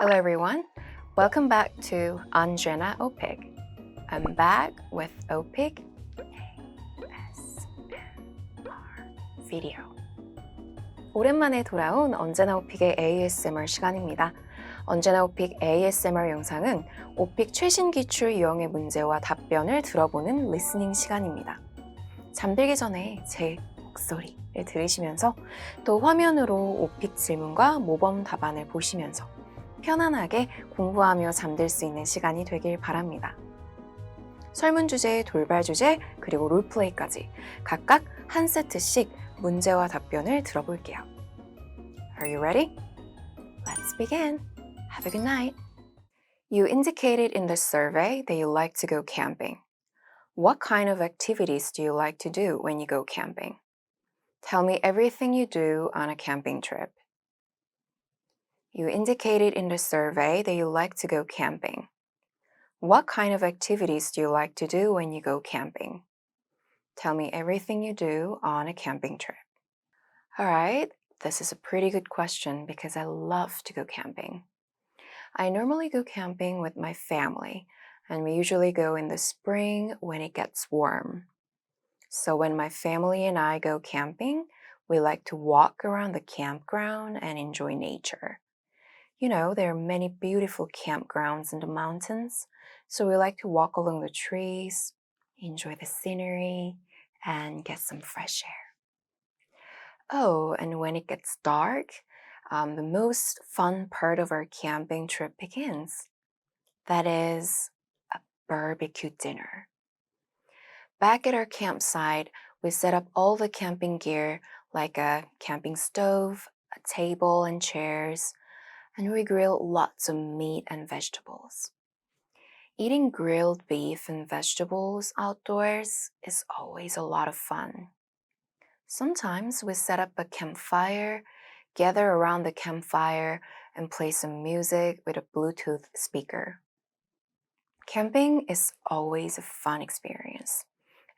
Hello everyone, welcome back to ㅣ제나 오픽. I'm back with 오픽 ASMR video. 오랜만에 돌아온 언제나 오픽의 ASMR 시간입니다. 언제나 오픽 ASMR 영상은 오픽 최신 기출 유형의 문제와 답변을 들어보는 리스닝 시간입니다. 잠들기 전에 제 목소리를 들으시면서 또 화면으로 오픽 질문과 모범 답안을 보시면서 편안하게 공부하며 잠들 수 있는 시간이 되길 바랍니다. 설문 주제, 돌발 주제, 그리고 롤플레이까지 각각 한 세트씩 문제와 답변을 들어볼게요. Are you ready? Let's begin. Have a good night. You indicated in the survey that you like to go camping. What kind of activities do you like to do when you go camping? Tell me everything you do on a camping trip. You indicated in the survey that you like to go camping. What kind of activities do you like to do when you go camping? Tell me everything you do on a camping trip. Alright, this is a pretty good question because I love to go camping. I normally go camping with my family, and we usually go in the spring when it gets warm. So when my family and I go camping, we like to walk around the campground and enjoy nature. You know, there are many beautiful campgrounds in the mountains, so we like to walk along the trees, enjoy the scenery, and get some fresh air. Oh, and when it gets dark, the most fun part of our camping trip begins. That is a barbecue dinner. Back at our campsite, we set up all the camping gear like a camping stove, a table and chairs, and we grill lots of meat and vegetables. Eating grilled beef and vegetables outdoors is always a lot of fun. Sometimes we set up a campfire, gather around the campfire, and play some music with a Bluetooth speaker. Camping is always a fun experience,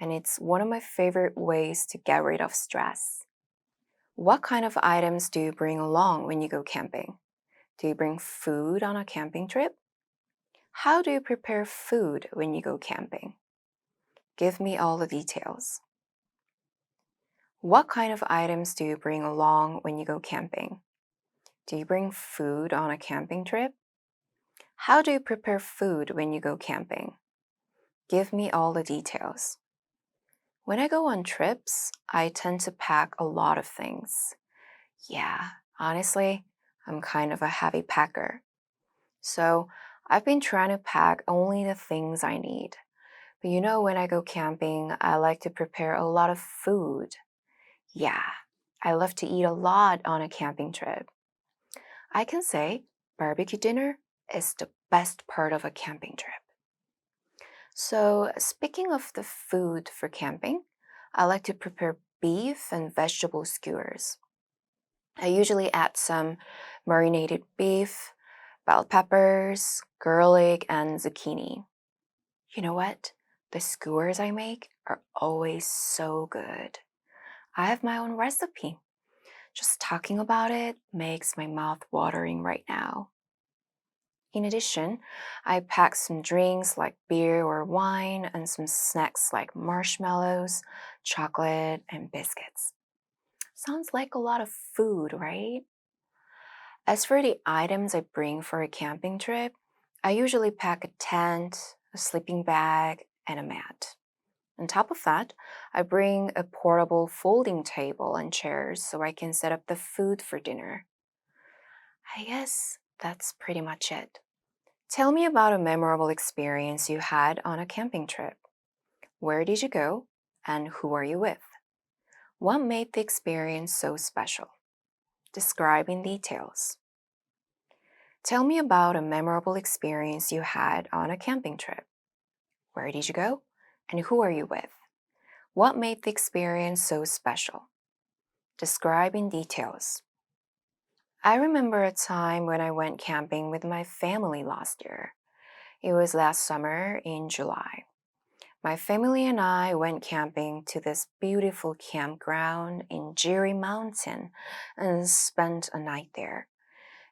and it's one of my favorite ways to get rid of stress. What kind of items do you bring along when you go camping? Do you bring food on a camping trip? How do you prepare food when you go camping? Give me all the details. What kind of items do you bring along when you go camping? Do you bring food on a camping trip? How do you prepare food when you go camping? Give me all the details. When I go on trips, I tend to pack a lot of things. Yeah, honestly, I'm kind of a heavy packer. So I've been trying to pack only the things I need. But you know, when I go camping, I like to prepare a lot of food. Yeah, I love to eat a lot on a camping trip. I can say barbecue dinner is the best part of a camping trip. So speaking of the food for camping, I like to prepare beef and vegetable skewers. I usually add some marinated beef, bell peppers, garlic, and zucchini. You know what? The skewers I make are always so good. I have my own recipe. Just talking about it makes my mouth watering right now. In addition, I pack some drinks like beer or wine and some snacks like marshmallows, chocolate, and biscuits. Sounds like a lot of food, right? As for the items I bring for a camping trip, I usually pack a tent, a sleeping bag, and a mat. On top of that, I bring a portable folding table and chairs so I can set up the food for dinner. I guess that's pretty much it. Tell me about a memorable experience you had on a camping trip. Where did you go, and who are you with? What made the experience so special? Describe in details. Tell me about a memorable experience you had on a camping trip. Where did you go, and who are you with? What made the experience so special? Describe in details. I remember a time when I went camping with my family last year. It was last summer in July. My family and I went camping to this beautiful campground in Jiri Mountain and spent a night there.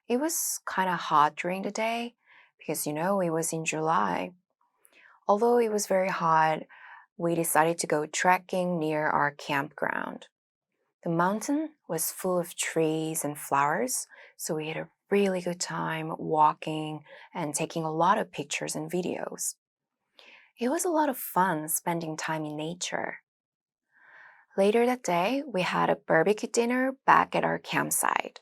It was kind of hot during the day because, it was in July. Although it was very hot, we decided to go trekking near our campground. The mountain was full of trees and flowers, so we had a really good time walking and taking a lot of pictures and videos. It was a lot of fun spending time in nature. Later that day, we had a barbecue dinner back at our campsite.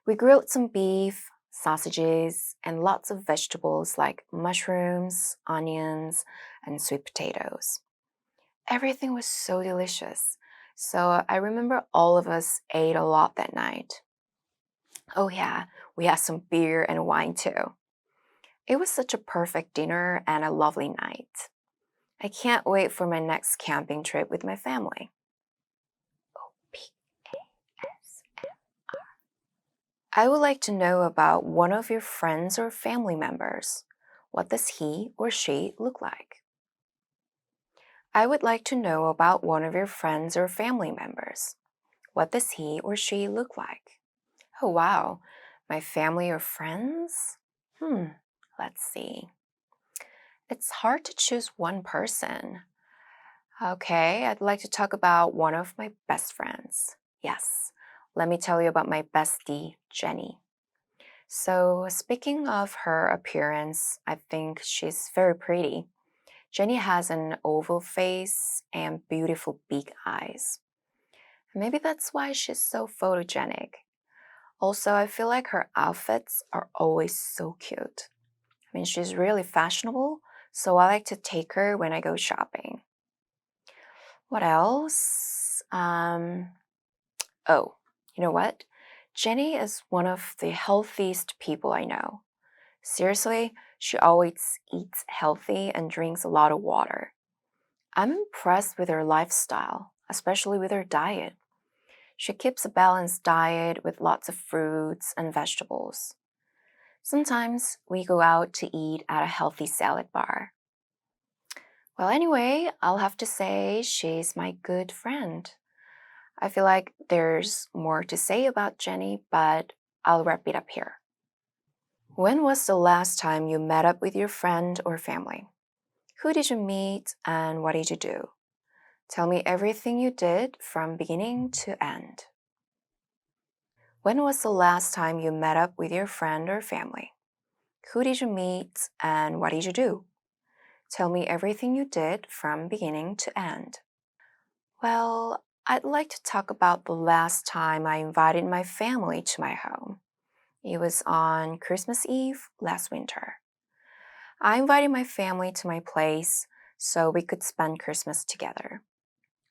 We grilled some beef, sausages, and lots of vegetables like mushrooms, onions, and sweet potatoes. Everything was so delicious, so I remember all of us ate a lot that night. Oh, yeah, we had some beer and wine too. It was such a perfect dinner and a lovely night. I can't wait for my next camping trip with my family. I would like to know about one of your friends or family members. What does he or she look like? I would like to know about one of your friends or family members. What does he or she look like? Oh, wow. My family or friends? Let's see. It's hard to choose one person. Okay, I'd like to talk about one of my best friends. Yes, let me tell you about my bestie, Jenny. So, speaking of her appearance, I think she's very pretty. Jenny has an oval face and beautiful big eyes. Maybe that's why she's so photogenic. Also, I feel like her outfits are always so cute. I mean, she's really fashionable, so I like to take her when I go shopping. What else? Oh, you know what? Jenny is one of the healthiest people I know. Seriously, she always eats healthy and drinks a lot of water. I'm impressed with her lifestyle, especially with her diet. She keeps a balanced diet with lots of fruits and vegetables. Sometimes we go out to eat at a healthy salad bar. Well, anyway, I'll have to say she's my good friend. I feel like there's more to say about Jenny, but I'll wrap it up here. When was the last time you met up with your friend or family? Who did you meet and what did you do? Tell me everything you did from beginning to end. When was the last time you met up with your friend or family? Who did you meet and what did you do? Tell me everything you did from beginning to end. Well, I'd like to talk about the last time I invited my family to my home. It was on Christmas Eve last winter. I invited my family to my place so we could spend Christmas together.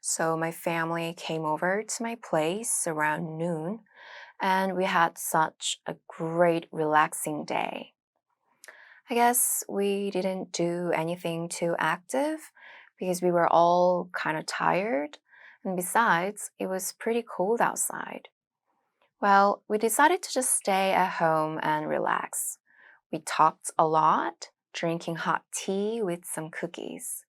So my family came over to my place around noon, and we had such a great, relaxing day. I guess we didn't do anything too active because we were all kind of tired, and besides, it was pretty cold outside. Well, we decided to just stay at home and relax. We talked a lot, drinking hot tea with some cookies.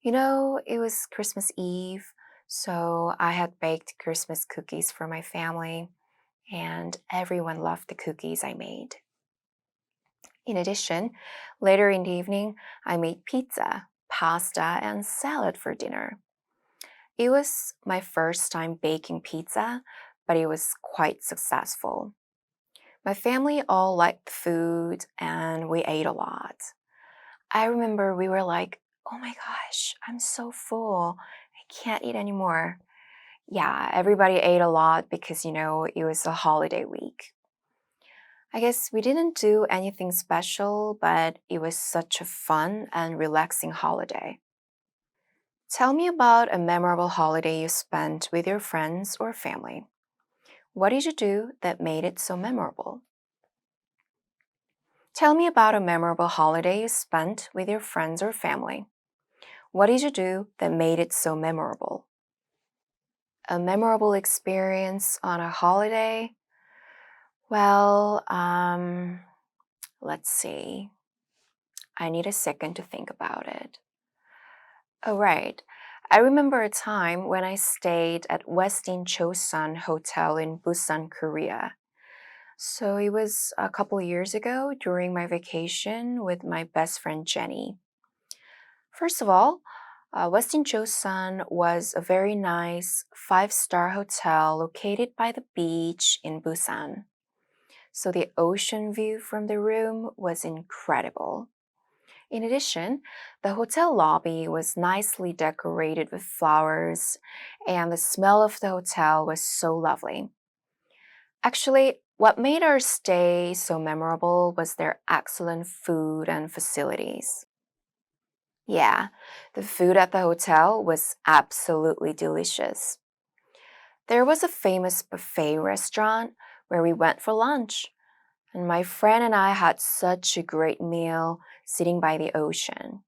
It was Christmas Eve, so I had baked Christmas cookies for my family, and everyone loved the cookies I made. In addition, later in the evening, I made pizza, pasta, and salad for dinner. It was my first time baking pizza, but it was quite successful. My family all liked the food, and we ate a lot. I remember we were like, oh my gosh, I'm so full. I can't eat anymore. Yeah, everybody ate a lot because, it was a holiday week. I guess we didn't do anything special, but it was such a fun and relaxing holiday. Tell me about a memorable holiday you spent with your friends or family. What did you do that made it so memorable? Tell me about a memorable holiday you spent with your friends or family. What did you do that made it so memorable? A memorable experience on a holiday? Well, let's see. I need a second to think about it. Oh, right. I remember a time when I stayed at Westin Chosun Hotel in Busan, Korea. So it was a couple years ago during my vacation with my best friend Jenny. First of all, Westin Chosun was a very nice five-star hotel located by the beach in Busan. So the ocean view from the room was incredible. In addition, the hotel lobby was nicely decorated with flowers, and the smell of the hotel was so lovely. Actually, what made our stay so memorable was their excellent food and facilities. Yeah, the food at the hotel was absolutely delicious. There was a famous buffet restaurant where we went for lunch, and my friend and I had such a great meal sitting by the ocean.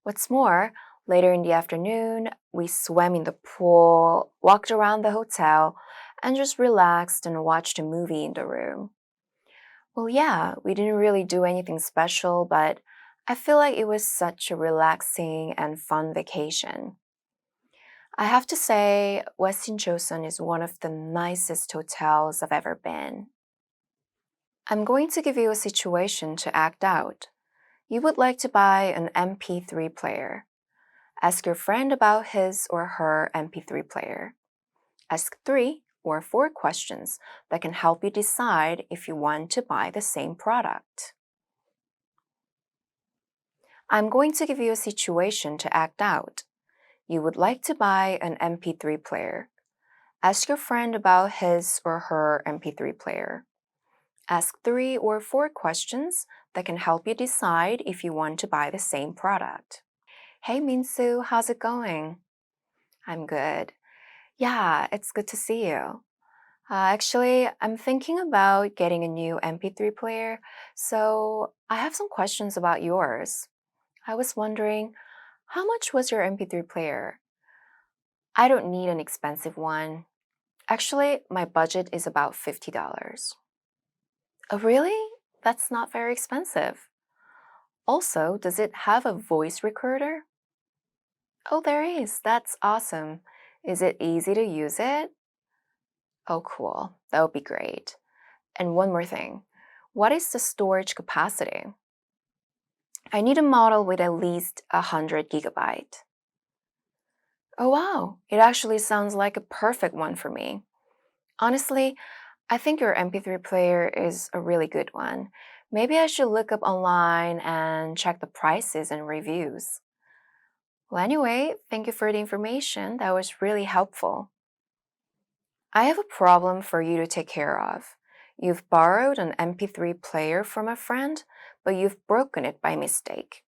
What's more, later in the afternoon, we swam in the pool, walked around the hotel, and just relaxed and watched a movie in the room. Well, yeah, we didn't really do anything special, but I feel like it was such a relaxing and fun vacation. I have to say, Westin Chosun is one of the nicest hotels I've ever been. I'm going to give you a situation to act out. You would like to buy an MP3 player. Ask your friend about his or her MP3 player. Ask 3 or 4 questions that can help you decide if you want to buy the same product. I'm going to give you a situation to act out. You would like to buy an MP3 player. Ask your friend about his or her MP3 player. Ask 3 or 4 questions that can help you decide if you want to buy the same product. Hey Minsu, how's it going? I'm good. Yeah, it's good to see you. Actually, I'm thinking about getting a new MP3 player, so I have some questions about yours. I was wondering, how much was your MP3 player? I don't need an expensive one. Actually, my budget is about $50. Oh, really? That's not very expensive. Also, does it have a voice recorder? Oh, there is. That's awesome. Is it easy to use it? Oh, cool. That would be great. And one more thing. What is the storage capacity? I need a model with at least 100 gigabyte. Oh, wow. It actually sounds like a perfect one for me. Honestly, I think your MP3 player is a really good one. Maybe I should look up online and check the prices and reviews. Well, anyway, thank you for the information. That was really helpful. I have a problem for you to take care of. You've borrowed an MP3 player from a friend, but you've broken it by mistake.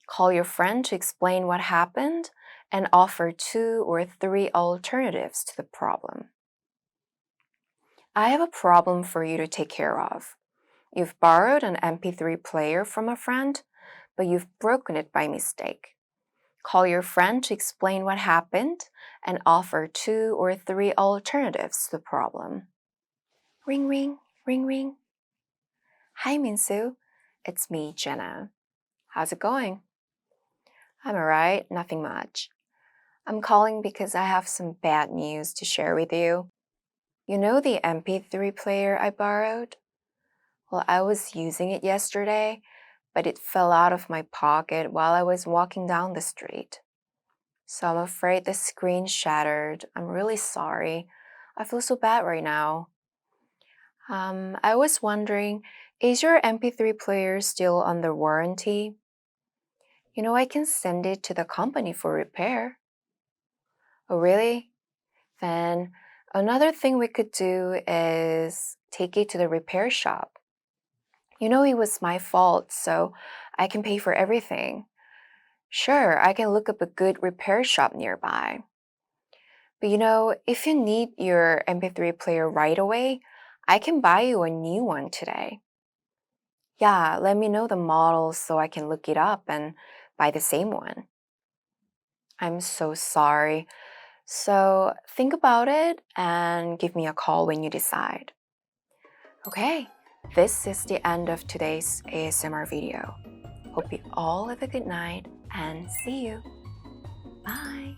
Call your friend to explain what happened and offer 2 or 3 alternatives to the problem. I have a problem for you to take care of. You've borrowed an MP3 player from a friend, but you've broken it by mistake. Call your friend to explain what happened and offer 2 or 3 alternatives to the problem. Ring, ring, ring, ring. Hi, Minsu. It's me, Jenna. How's it going? I'm alright, nothing much. I'm calling because I have some bad news to share with you. You know the MP3 player I borrowed? Well, I was using it yesterday, but it fell out of my pocket while I was walking down the street. So I'm afraid the screen shattered. I'm really sorry. I feel so bad right now. I was wondering, is your MP3 player still under warranty? You know, I can send it to the company for repair. Oh, really? Then another thing we could do is take it to the repair shop. You know, it was my fault, so I can pay for everything. Sure, I can look up a good repair shop nearby. But you know, if you need your MP3 player right away, I can buy you a new one today. Yeah, let me know the model so I can look it up and buy the same one. I'm so sorry. So think about it and give me a call when you decide. Okay, this is the end of today's ASMR video. Hope you all have a good night and see you. Bye.